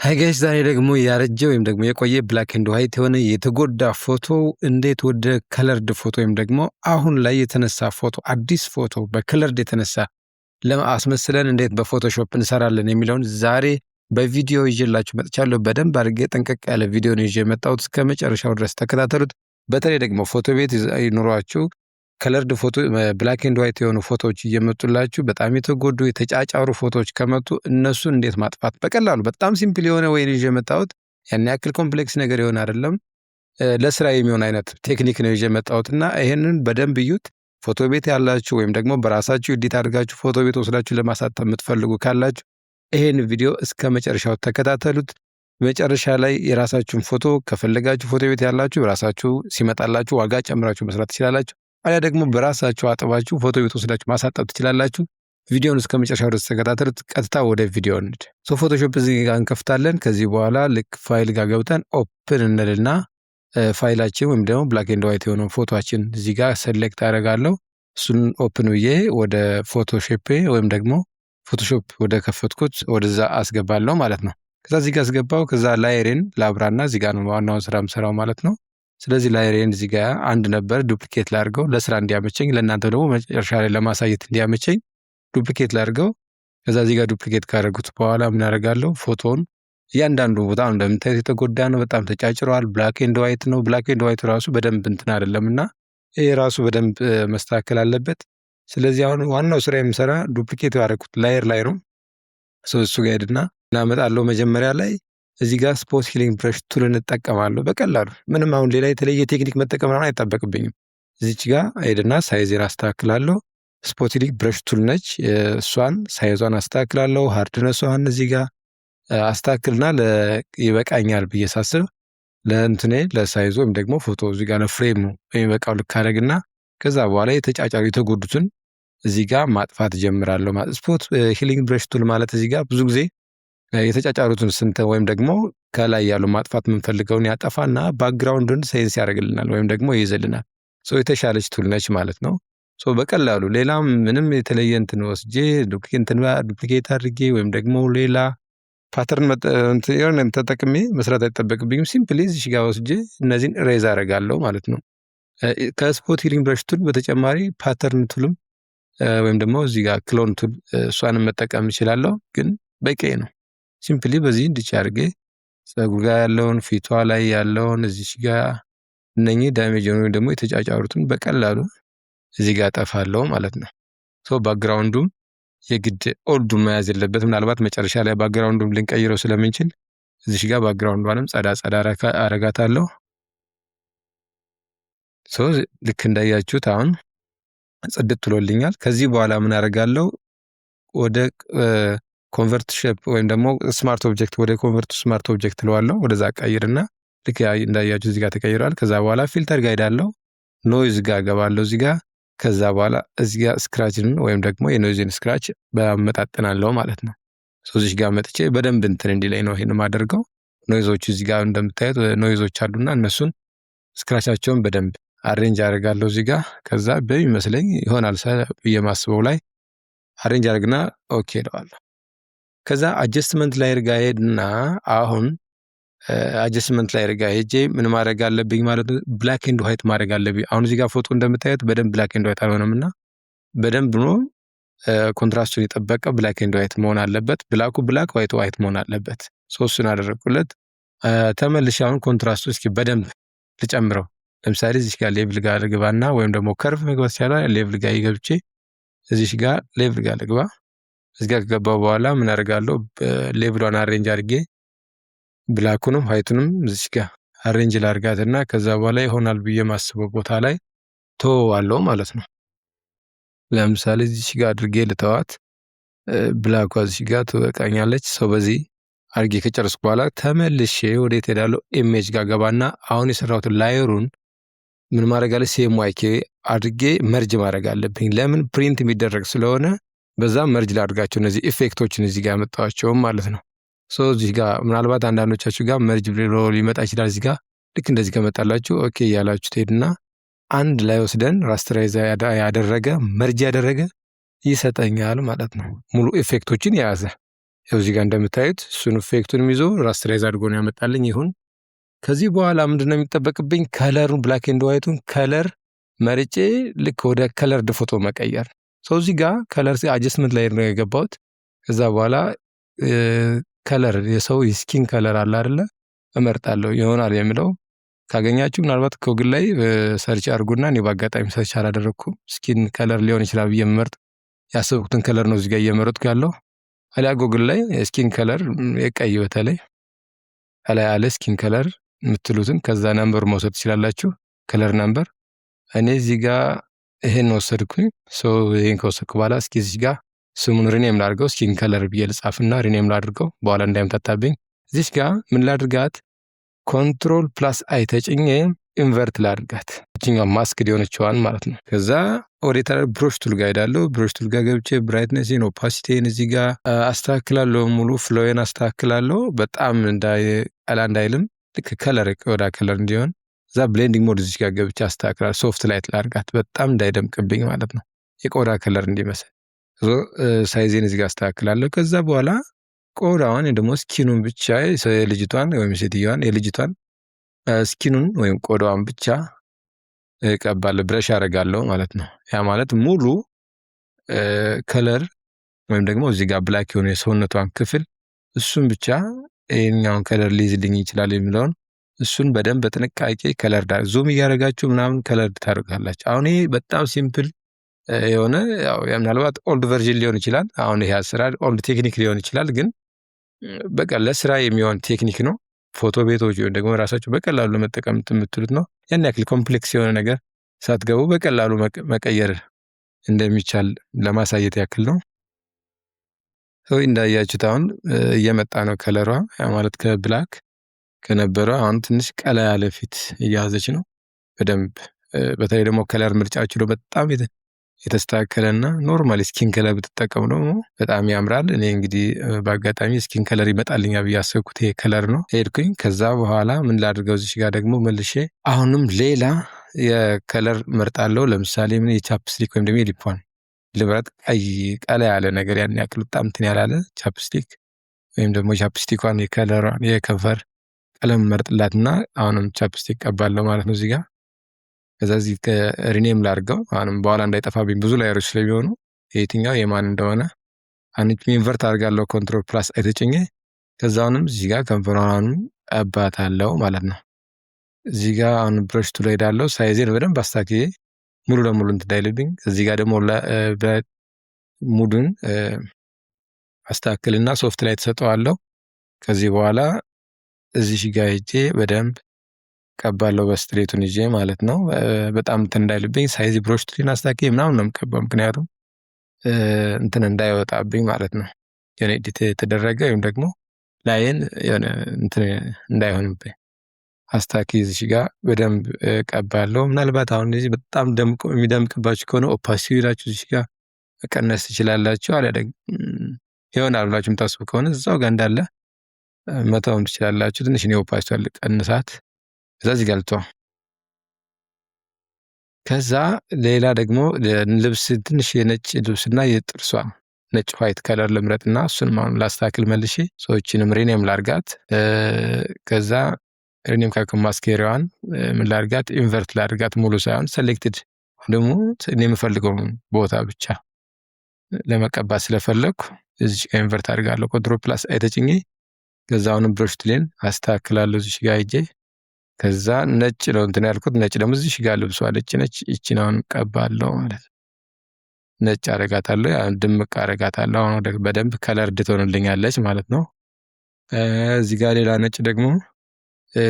ሃይ ጋይስ ዛሬ ደግሞ ያረጀ ወይም ደግሞ የቆየ ብላክ ኤንድ ዋይት የሆነ የተጎዳ ፎቶ እንዴት ወደ ከለርድ ፎቶ ወይም ደግሞ አሁን ላይ የተነሳ ፎቶ አዲስ ፎቶ በከለርድ የተነሳ ለማስመስለን እንዴት በፎቶሾፕ እንሰራለን የሚለውን ዛሬ በቪዲዮ ይዤላችሁ መጥቻለሁ። በደንብ አድርጌ ጠንቀቅ ያለ ቪዲዮ ነው ይዤ የመጣሁት። እስከ መጨረሻው ድረስ ተከታተሉት። በተለይ ደግሞ ፎቶ ቤት ይኖሯችሁ ከለርድ ፎቶ ብላክ ኤንድ ዋይት የሆኑ ፎቶዎች እየመጡላችሁ በጣም የተጎዱ የተጫጫሩ ፎቶዎች ከመጡ እነሱን እንዴት ማጥፋት በቀላሉ በጣም ሲምፕል የሆነ ወይ ነው ይዤ የመጣሁት። ያን ያክል ኮምፕሌክስ ነገር የሆነ አይደለም። ለስራ የሚሆን አይነት ቴክኒክ ነው ይዤ የመጣሁትና ይሄንን በደንብ እዩት። ፎቶ ቤት ያላችሁ ወይም ደግሞ በራሳችሁ ኤዲት አድርጋችሁ ፎቶ ቤት ወስዳችሁ ለማሳተም የምትፈልጉ ካላችሁ ይሄን ቪዲዮ እስከ መጨረሻው ተከታተሉት። መጨረሻ ላይ የራሳችሁን ፎቶ ከፈለጋችሁ ፎቶ ቤት ያላችሁ ራሳችሁ ሲመጣላችሁ ዋጋ ጨምራችሁ መስራት ትችላላችሁ። አያ ደግሞ በራሳችሁ አጥባችሁ ፎቶ ቤት ወስዳችሁ ማሳጠብ ትችላላችሁ። ቪዲዮውን እስከ መጨረሻው ድረስ ተከታተሉት። ቀጥታ ወደ ቪዲዮ እንሂድ። ፎቶሾፕ እዚህ ጋር እንከፍታለን። ከዚህ በኋላ ልክ ፋይል ጋር ገብተን ኦፕን እንልና ፋይላችን ወይም ደግሞ ብላክ ኤንድ ዋይት የሆነው ፎቶአችን እዚህ ጋር ሴሌክት አደርጋለሁ። እሱን ኦፕን ብዬ ወደ ፎቶሾፕ ወይም ደግሞ ፎቶሾፕ ወደ ከፈትኩት ወደዛ አስገባለሁ ማለት ነው። ከዛ እዚህ ጋር አስገባው። ከዛ ላየሬን ላብራና እዚህ ጋር ነው ዋናውን ስራ የምሰራው ማለት ነው። ስለዚህ ላየሬን እዚህ ጋር አንድ ነበር ዱፕሊኬት ላድርገው ለስራ እንዲያመቸኝ፣ ለእናንተ ደግሞ መጨረሻ ላይ ለማሳየት እንዲያመቸኝ ዱፕሊኬት ላድርገው። ከዛ እዚህ ጋር ዱፕሊኬት ካደረጉት በኋላ ምን አደርጋለሁ? ፎቶውን እያንዳንዱ ቦታ እንደምታዩት የተጎዳ ነው፣ በጣም ተጫጭረዋል። ብላክ ኤንድ ዋይት ነው። ብላክ ኤንድ ዋይቱ ራሱ በደንብ እንትን አይደለምና ይሄ ራሱ በደንብ መስተካከል አለበት። ስለዚህ አሁን ዋናው ስራ የምሰራ ዱፕሊኬት ያደረኩት ላየር ላይ ነው። እሱ ጋር ሄድና እናመጣለሁ። መጀመሪያ ላይ እዚህ ጋር ስፖት ሂሊንግ ብረሽ ቱል እንጠቀማለሁ በቀላሉ ምንም አሁን ሌላ የተለየ ቴክኒክ መጠቀም አይጠበቅብኝም። እዚች ጋር ሄድና ሳይዜን አስተካክላለሁ። ስፖት ሂሊንግ ብረሽ ቱል ነች። እሷን ሳይዟን አስተካክላለሁ። ሃርድነሷን እዚህ ጋር አስተካክልና ይበቃኛል ብዬ ሳስብ ለእንትኔ ለሳይዞ ወይም ደግሞ ፎቶ እዚህ ጋር ለፍሬሙ የሚበቃው ልክ አደረግና ከዛ በኋላ የተጫጫሩ የተጎዱትን እዚህ ጋር ማጥፋት ጀምራለሁ። ስፖት ሂሊንግ ብረሽ ቱል ማለት እዚህ ጋር ብዙ ጊዜ የተጫጫሩትን ስንት ወይም ደግሞ ከላይ ያሉ ማጥፋት የምንፈልገውን ያጠፋና ባክግራውንዱን ሴንስ ያደርግልናል ወይም ደግሞ ይይዝልናል። የተሻለች ቱል ነች ማለት ነው። በቀላሉ ሌላም ምንም የተለየ እንትን ወስጄ ዱፕሊኬት አድርጌ ወይም ደግሞ ሌላ ፓተርን ተጠቅሜ መስራት አይጠበቅብኝም። ሲምፕሊ እዚህ ጋር ወስጄ እነዚህን ሬዝ አደርጋለሁ ማለት ነው። ከስፖት ሂሊንግ ብረሽ ቱል በተጨማሪ ፓተርን ቱልም ወይም ደግሞ እዚህ ጋር ክሎን ቱል እሷንም መጠቀም እችላለሁ፣ ግን በቂ ነው። ሲምፕሊ በዚህ እንድቻ አድርጌ ፀጉር ጋር ያለውን ፊቷ ላይ ያለውን እዚህ ጋር እነኚህ ዳሜጅ ወይም ደግሞ የተጫጫሩትን በቀላሉ እዚህ ጋር ጠፋለሁ ማለት ነው። ባክግራውንዱም የግድ ኦልዱ መያዝ የለበት። ምናልባት መጨረሻ ላይ ባክግራውንዱም ልንቀይረው ስለምንችል እዚህ ጋር ባክግራውንዷንም ጸዳ አረጋታለሁ። ልክ እንዳያችሁት አሁን ጽድት ብሎልኛል። ከዚህ በኋላ ምን አደርጋለሁ? ወደ ኮንቨርት ሼፕ ወይም ደግሞ ስማርት ኦብጀክት ወደ ኮንቨርት ስማርት ኦብጀክት ለዋለሁ። ወደዛ ቀይርና ልክ እንዳያችሁ እዚህ ጋር ተቀይሯል። ከዛ በኋላ ፊልተር ጋር ሄዳለሁ። ኖይዝ ጋር ገባለሁ እዚህ ጋር። ከዛ በኋላ እዚህ ጋር ስክራችን ወይም ደግሞ የኖይዝን ስክራች በመጣጠናለሁ ማለት ነው። እዚህ ጋር መጥቼ በደንብ እንትን እንዲላይ ነው ይሄን ማደርገው። ኖይዞቹ እዚህ ጋር እንደምታዩት ኖይዞች አሉና እነሱን ስክራቻቸውን በደንብ አሬንጅ አደርጋለሁ እዚህ ጋር። ከዛ በሚመስለኝ ይሆናል ብዬ ማስበው ላይ አሬንጅ አደርግና ኦኬ እለዋለሁ። ከዛ አጀስትመንት ላይ ጋር ሄድና አሁን አጀስትመንት ላይ ጋር ሄጄ ምን ማድረግ አለብኝ ማለት ነው? ብላክ ኤንድ ዋይት ማድረግ አለብኝ። አሁን እዚህ ጋር ፎቶ እንደምታዩት በደንብ ብላክ ኤንድ ዋይት አልሆነምና በደንብ ነው ኮንትራስቱን የጠበቀ ብላክ ኤንድ ዋይት መሆን አለበት። ብላኩ ብላክ ዋይቱ ዋይት መሆን አለበት። ሶስቱን አደረኩለት። ተመልሼ አሁን ኮንትራስቱ እስኪ በደንብ ልጨምረው። ለምሳሌ እዚህ ጋር ሌቭል ጋር ልግባና ወይም ደግሞ ከርቭ መግባት ይችላል። ሌቭል ጋር ይገብቼ እዚህ ጋር ሌቭል ጋር ልግባ። እዚህ ጋር ከገባው በኋላ ምን አደርጋለሁ? ሌቭሏን አሬንጅ አድርጌ ብላኩንም ዋይቱንም እዚህ ጋር አሬንጅ ላድርጋትና ከዛ በኋላ ይሆናል ብዬ ማስበው ቦታ ላይ ተወዋለሁ ማለት ነው። ለምሳሌ እዚህ ጋር አድርጌ ልተዋት። ብላኳ እዚህ ጋር ትበቃኛለች። በዚህ አድርጌ ከጨረስኩ በኋላ ተመልሼ ወዴት ሄዳለሁ? ኢሜጅ ጋር ገባና አሁን የሰራሁትን ላየሩን ምን ማድረግ አለ? CMYK አድርጌ መርጅ ማድረግ አለብኝ። ለምን? ፕሪንት የሚደረግ ስለሆነ በዛ መርጅ ላድርጋቸው እነዚህ ኢፌክቶችን እዚህ ጋር መጣዋቸውም ማለት ነው። እዚህ ጋር ምናልባት አንዳንዶቻችሁ ጋር መርጅ ብሎ ሊመጣ ይችላል። እዚህ ጋር ልክ እንደዚህ ከመጣላችሁ ኦኬ ያላችሁ ትሄድና አንድ ላይ ወስደን ራስተራይዝ ያደረገ መርጅ ያደረገ ይሰጠኛል ማለት ነው። ሙሉ ኢፌክቶችን የያዘ እዚህ ጋር እንደምታዩት እሱን ኢፌክቱንም ይዞ ራስተራይዝ አድርጎ ነው ያመጣልኝ። ይሁን ከዚህ በኋላ ምንድነው የሚጠበቅብኝ? ከለሩን ብላክ ኤንድ ዋይቱን ከለር መርጬ ልክ ወደ ከለርድ ፎቶ መቀየር። እዚህ ጋር ከለር አጀስትመንት ላይ ነው የገባሁት። ከዛ በኋላ ከለር የሰው የስኪን ከለር አለ አይደለ? እመርጣለሁ ይሆናል የሚለው ካገኛችሁ ምናልባት ጎግል ላይ ሰርች አድርጉና እኔ በአጋጣሚ ሰርች አላደረኩም ስኪን ከለር ሊሆን ይችላል ብዬ የምመርጥ ያሰብኩትን ከለር ነው እዚህ ጋር እየመረጥኩ ያለው። አሊያ ጎግል ላይ ስኪን ከለር የቀይ በተለይ አሊያ ያለ ስኪን ከለር የምትሉትን ከዛ ነምበር መውሰድ ትችላላችሁ። ከለር ነምበር እኔ እዚህ ጋር ይሄን ወሰድኩኝ። ይሄን ከወሰድኩ በኋላ እስኪ እዚህ ጋር ስሙን ሪኔም ላድርገው፣ ስኪን ከለር ብዬ ልጻፍና ሪኔም ላድርገው በኋላ እንዳይምታታብኝ። እዚህ ጋር ምን ላድርጋት? ኮንትሮል ፕላስ አይ ተጭኜ ኢንቨርት ላድርጋት፣ እችኛው ማስክ ሊሆነችዋን ማለት ነው። ከዛ ኦዲተር ብሩሽ ቱል ጋር ሄዳለሁ። ብሩሽ ቱል ጋር ገብቼ ብራይትነስን ኦፓሲቲን እዚህ ጋር አስተካክላለሁ። ሙሉ ፍሎዬን አስተካክላለሁ። በጣም ቀላ እንዳይልም ልክ ከለር ወዳ ከለር እንዲሆን። እዛ ብሌንዲንግ ሞድ እዚህ ጋር ገብቼ አስተካክላለሁ። ሶፍት ላይት ላድርጋት በጣም እንዳይደምቅብኝ ማለት ነው፣ የቆዳ ከለር እንዲመስል። ሳይዜን እዚህ ጋር አስተካክላለሁ። ከዛ በኋላ ቆዳዋን ደግሞ ስኪኑን ብቻ የልጅቷን ወይም ሴትዮዋን የልጅቷን ስኪኑን ወይም ቆዳዋን ብቻ እቀባለሁ፣ ብረሽ አደርጋለሁ ማለት ነው። ያ ማለት ሙሉ ከለር ወይም ደግሞ እዚህ ጋር ብላክ የሆነ የሰውነቷን ክፍል እሱን ብቻ ይሄኛውን ከለር ሊይዝልኝ ይችላል የሚለውን እሱን በደንብ በጥንቃቄ ከለር ዙም እያደረጋችሁ ምናምን ከለር ታደርጋላችሁ። አሁን ይሄ በጣም ሲምፕል የሆነ ምናልባት ኦልድ ቨርዥን ሊሆን ይችላል። አሁን ይሄ አሰራር ኦልድ ቴክኒክ ሊሆን ይችላል፣ ግን በቃ ለስራ የሚሆን ቴክኒክ ነው። ፎቶ ቤቶች ወይም ደግሞ ራሳችሁ በቀላሉ ለመጠቀም የምትሉት ነው። ያን ያክል ኮምፕሌክስ የሆነ ነገር ሳትገቡ በቀላሉ መቀየር እንደሚቻል ለማሳየት ያክል ነው። እንዳያችሁት አሁን እየመጣ ነው ከለሯ፣ ማለት ከብላክ ከነበረው አሁን ትንሽ ቀላ ያለ ፊት እያያዘች ነው በደንብ። በተለይ ደግሞ ከለር ምርጫችሁ ነው በጣም የተስተካከለና ኖርማል ስኪን ከለር ብትጠቀሙ ደግሞ በጣም ያምራል። እኔ እንግዲህ በአጋጣሚ ስኪን ከለር ይመጣልኛል ብዬ ያሰብኩት ይሄ ከለር ነው። ሄድኩኝ። ከዛ በኋላ ምን ላድርገው? እዚህ ጋር ደግሞ መልሼ አሁንም ሌላ የከለር መርጣለሁ። ለምሳሌ ምን የቻፕስቲክ ወይም ደግሞ የሊፕባም ልምረጥ። ቀይ ቀላ ያለ ነገር ያን ያክል በጣም እንትን ያላለ ቻፕስቲክ ወይም ደግሞ ቻፕስቲኳን የከለሯን የከንፈር ቀለም መርጥላትና አሁንም ቻፕስቲክ ቀባለሁ ማለት ነው እዚህ ጋር። ከዛ እዚህ ሪኔም ላድርገው አሁንም በኋላ እንዳይጠፋብኝ ብዙ ላየሮች ስለሚሆኑ የትኛው የማን እንደሆነ አንቺ ኢንቨርት አድርጋለሁ። ኮንትሮል ፕላስ አይተጭኘ ከዛ አሁንም እዚህ ጋር ከንፈሯን ቀባታለሁ ማለት ነው። እዚህ ጋር አሁን ብረሽ ቱል ሄዳለሁ። ሳይዜን በደንብ አስተካክዬ ሙሉ ለሙሉ እንዳይልብኝ። እዚህ ጋር ደግሞ ሙዱን አስተካክልና ሶፍት ላይ ተሰጠዋለሁ። ከዚህ በኋላ እዚህ ጋር ሄጄ በደንብ ቀባለሁ በስትሬቱን ይዤ ማለት ነው። በጣም እንትን እንዳይልብኝ ሳይዝ ብሩሽ ቱልን አስተካክዬ ምናምን ነው የምቀባው፣ ምክንያቱም እንትን እንዳይወጣብኝ ማለት ነው። የኔ ኤዲት የተደረገ ወይም ደግሞ ላይን የሆነ እንትን እንዳይሆንብኝ አስተካክዬ እዚህ ጋር በደንብ ቀባለሁ። ምናልባት አሁን እዚህ በጣም የሚደምቅባችሁ ከሆነ ኦፓሲቲ ሄዳችሁ እዚህ ጋር መቀነስ ትችላላችሁ። አለ ደግሞ ይሆናል ብላችሁ የምታስቡ ከሆነ እዛው ጋር እንዳለ መተውም ትችላላችሁ። ትንሽ ነው ኦፓሲቲ አለ ቀንሳት። ከዛ እዚህ ጋር ልተው። ከዛ ሌላ ደግሞ ልብስ ትንሽ የነጭ ልብስና የጥርሷ ነጭ ዋይት ከለር ልምረጥና እሱን ላስተካክል መልሼ ሰዎችንም ሪኔም ላርጋት። ከዛ ሪኔም ማስኬሪያዋን ምን ላርጋት? ኢንቨርት ላርጋት፣ ሙሉ ሳይሆን ሴሌክትድ ደግሞ እኔ የምፈልገው ቦታ ብቻ ለመቀባት ስለፈለግኩ እዚህ ጋር ኢንቨርት አድርጋለሁ። ኮንትሮል ፕላስ አይተጭኝ። ከዛ አሁንም ብሩሽ ቱሌን አስተካክላለሁ እዚህ ጋር ሄጄ። ከዛ ነጭ ነው እንትን ያልኩት፣ ነጭ ደግሞ እዚህ ጋር ልብሷ ነጭ፣ ይቺን አሁን ቀባለሁ ማለት ነው። ነጭ አረጋታለሁ፣ ድምቅ አረጋታለሁ። አሁን በደንብ ከለር ትሆንልኛለች ማለት ነው። እዚህ ጋር ሌላ ነጭ ደግሞ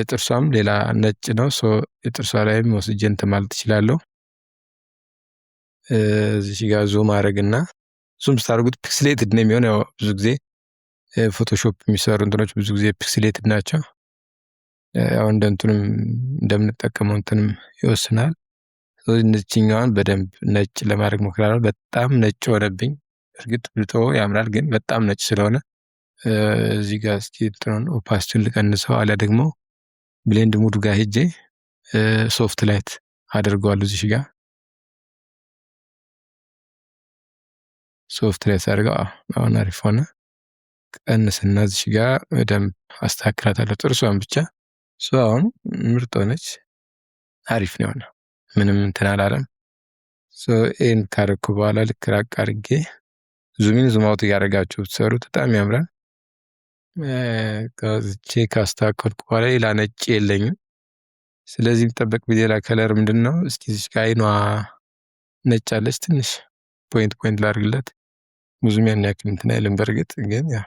ጥርሷም ሌላ ነጭ ነው። የጥርሷ ላይም ወስጄ እንትን ማለት እችላለሁ። እዚህ ጋር ዙም አረግና ዙም ስታደርጉት ፒክስሌትድ ነው የሚሆን። ያው ብዙ ጊዜ ፎቶሾፕ የሚሰሩ እንትኖች ብዙ ጊዜ ፒክስሌትድ ናቸው። ያው እንደንቱንም እንደምንጠቀመው እንትንም ይወስናል። እነዚህኛዋን በደንብ ነጭ ለማድረግ ሞክራለሁ። በጣም ነጭ ሆነብኝ። እርግጥ ብልጦ ያምራል፣ ግን በጣም ነጭ ስለሆነ እዚህ ጋር እስኪ እንትኑን ኦፓሲቲውን ልቀንሰው፣ አለ ደግሞ ብሌንድ ሙድ ጋር ሄጄ ሶፍት ላይት አድርገዋለሁ። እዚህ ጋር ሶፍት ላይት አድርገው አሁን አሪፍ ሆነ። ቀንስና እዚህ ጋር በደንብ አስተካክላታለሁ ጥርሷን ብቻ። አሁን ምርጥ ሆነች። አሪፍ ነው የሆነ ምንም እንትን አላለም። ይህን ካረኩ በኋላ ልክ ራቅ አድርጌ ዙሚን ዙም አውት እያደረጋችሁ ብትሰሩት በጣም ያምራል። ቼክ ካስተካከልኩ በኋላ ሌላ ነጭ የለኝም። ስለዚህ የሚጠበቅ ሌላ ከለር ምንድን ነው? እስኪ እዚህ ጋር አይኗ ነጭ አለች፣ ትንሽ ፖይንት ላድርግለት። ብዙም ያን ያክል እንትን አይልም። በእርግጥ ግን ያ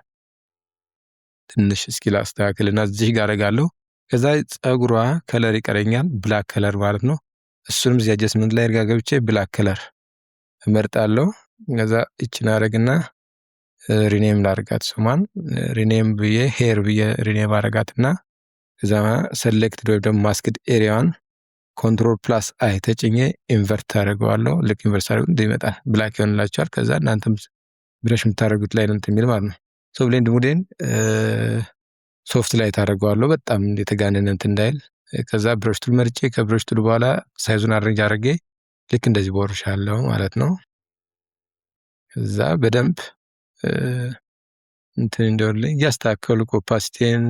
ትንሽ እስኪ ላስተካክልና እዚህ ጋር አደርጋለሁ። ከዛ ፀጉሯ ከለር ይቀረኛል፣ ብላክ ከለር ማለት ነው። እሱንም እዚህ አጀስትመንት ላይ አድርጋ ገብቼ ብላክ ከለር እመርጣለሁ። ከዛ እችን አደርግና ሪኔም ላድርጋት። ስሟን ሪኔም ብዬ ሄር ብዬ ሪኔም አደርጋትና ከዛ ሰሌክትድ ወይም ደግሞ ማስክድ ኤሪያዋን ኮንትሮል ፕላስ አይ ተጭኜ ኢንቨርት አደርገዋለሁ። ልክ ኢንቨርት አደርጉት ይመጣል፣ ብላክ ይሆንላችኋል። ከዛ እናንተም ብረሽ የምታደርጉት ላይ ነው የሚል ማለት ነው። ብሌንድ ሙዴን ሶፍት ላይ ታደርገዋለሁ፣ በጣም የተጋነነ እንትን እንዳይል። ከዛ ብረሽ ቱል መርጬ ከብረሽ ቱል በኋላ ሳይዙን አሬንጅ አድርጌ ልክ እንደዚህ ቦርሻለሁ ማለት ነው። ከዛ በደንብ እንትን እንደወልኝ እያስተካከልኩ ኦፓሲቲን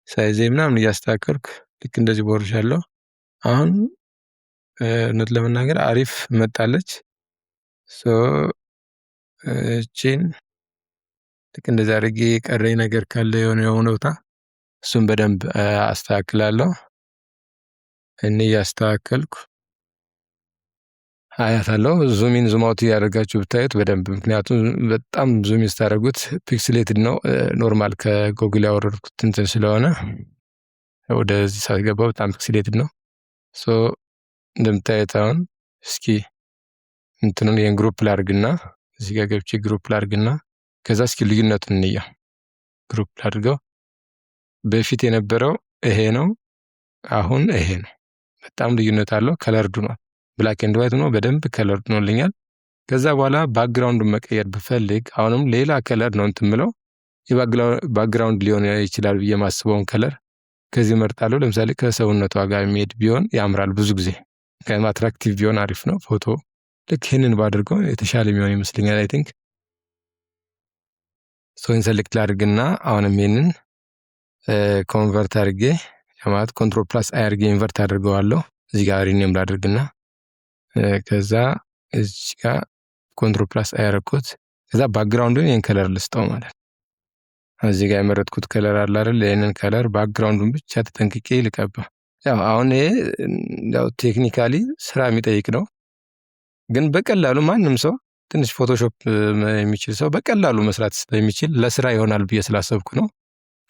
ሳይዜ ምናምን እያስተካከልኩ ልክ እንደዚህ ቦርሻለሁ። አሁን እውነት ለመናገር አሪፍ መጣለች። እቺን ልክ እንደዚህ አድርጌ የቀረኝ ነገር ካለ የሆነ ቦታ እሱን በደንብ አስተካክላለሁ። እኔ እያስተካከልኩ አያታለሁ። ዙሚን ዙም አውት እያደረጋችሁ ብታዩት በደንብ፣ ምክንያቱም በጣም ዙሚን ስታደርጉት ፒክስሌትድ ነው። ኖርማል ከጎግል ያወረድኩት እንትን ስለሆነ ወደዚህ ሳትገባው በጣም ፒክስሌትድ ነው። እንደምታዩት አሁን እስኪ እንትኑን ይሄን ግሩፕ ላድርግና እዚህ ጋር ገብቼ ግሩፕ ላድርግና ከዛ እስኪ ልዩነቱን እንየው። ግሩፕ ላድርገው። በፊት የነበረው ይሄ ነው፣ አሁን ይሄ ነው። በጣም ልዩነት አለው። ከለርዱ ነው ብላክ ኤንድ ዋይት ነው፣ በደንብ ከለርዱ ነውልኛል። ከዛ በኋላ ባክግራውንዱን መቀየር ብፈልግ አሁንም ሌላ ከለር ነው እንትን ምለው። የባክግራውንድ ሊሆን ይችላል ብዬ ማስበውን ከለር ከዚህ መርጣለሁ። ለምሳሌ ከሰውነቷ ጋር የሚሄድ ቢሆን ያምራል ብዙ ጊዜ፣ ምክንያቱም አትራክቲቭ ቢሆን አሪፍ ነው ፎቶ። ልክ ይህንን ባድርገው የተሻለ የሚሆን ይመስለኛል። አይ ቲንክ ሶይን ሰሌክት ላድርግና አሁንም ይህንን ኮንቨርት አድርጌ ማለት ኮንትሮል ፕላስ አይ አድርጌ ኢንቨርት አድርገዋለሁ። እዚህ ጋር ሪኔም ላድርግና ከዛ እዚህ ጋር ኮንትሮል ፕላስ አይ አደረኩት። ከዛ ባክግራውንዱን ይህን ከለር ልስጠው ማለት ነው። እዚህ ጋር የመረጥኩት ከለር አለ አይደል? ይህንን ከለር ባክግራውንዱን ብቻ ተጠንቅቄ ልቀባ። ያው አሁን ይሄ ያው ቴክኒካሊ ስራ የሚጠይቅ ነው፣ ግን በቀላሉ ማንም ሰው ትንሽ ፎቶሾፕ የሚችል ሰው በቀላሉ መስራት ስለሚችል ለስራ ይሆናል ብዬ ስላሰብኩ ነው።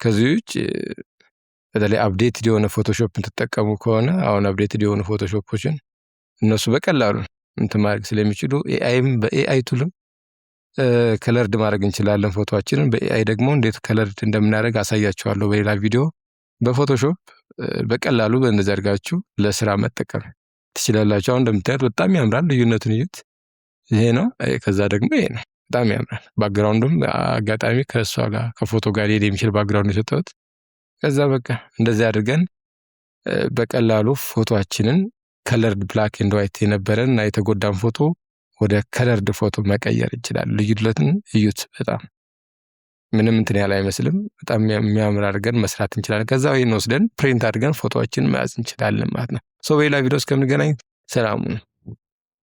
ከዚህ ውጭ በተለይ አፕዴትድ የሆነ ፎቶሾፕ ትጠቀሙ ከሆነ አሁን አፕዴትድ የሆኑ ፎቶሾፖችን እነሱ በቀላሉ እንትን ማድረግ ስለሚችሉ ኤአይም በኤአይ ቱልም ከለርድ ማድረግ እንችላለን ፎቶአችንን። በኤአይ ደግሞ እንዴት ከለርድ እንደምናደርግ አሳያችኋለሁ በሌላ ቪዲዮ። በፎቶሾፕ በቀላሉ በእንደዚህ አድርጋችሁ ለስራ መጠቀም ትችላላችሁ። አሁን እንደምታዩት በጣም ያምራል። ልዩነቱን እዩት። ይሄ ነው፣ ከዛ ደግሞ ይሄ ነው። በጣም ያምራል። ባክግራውንዱም አጋጣሚ ከእሷ ጋር ከፎቶ ጋር ሊሄድ የሚችል ባክግራውንድ የሰጠሁት። ከዛ በቃ እንደዚህ አድርገን በቀላሉ ፎቶአችንን ከለርድ ብላክ ኤንድ ዋይት የነበረን እና የተጎዳን ፎቶ ወደ ከለርድ ፎቶ መቀየር እንችላለን። ልዩነትን እዩት። በጣም ምንም እንትን ያለ አይመስልም። በጣም የሚያምር አድርገን መስራት እንችላለን። ከዛ ይሄን ወስደን ፕሪንት አድርገን ፎቶአችንን መያዝ እንችላለን ማለት ነው። በሌላ ቪዲዮ እስከምንገናኝ ሰላም ሁኑ።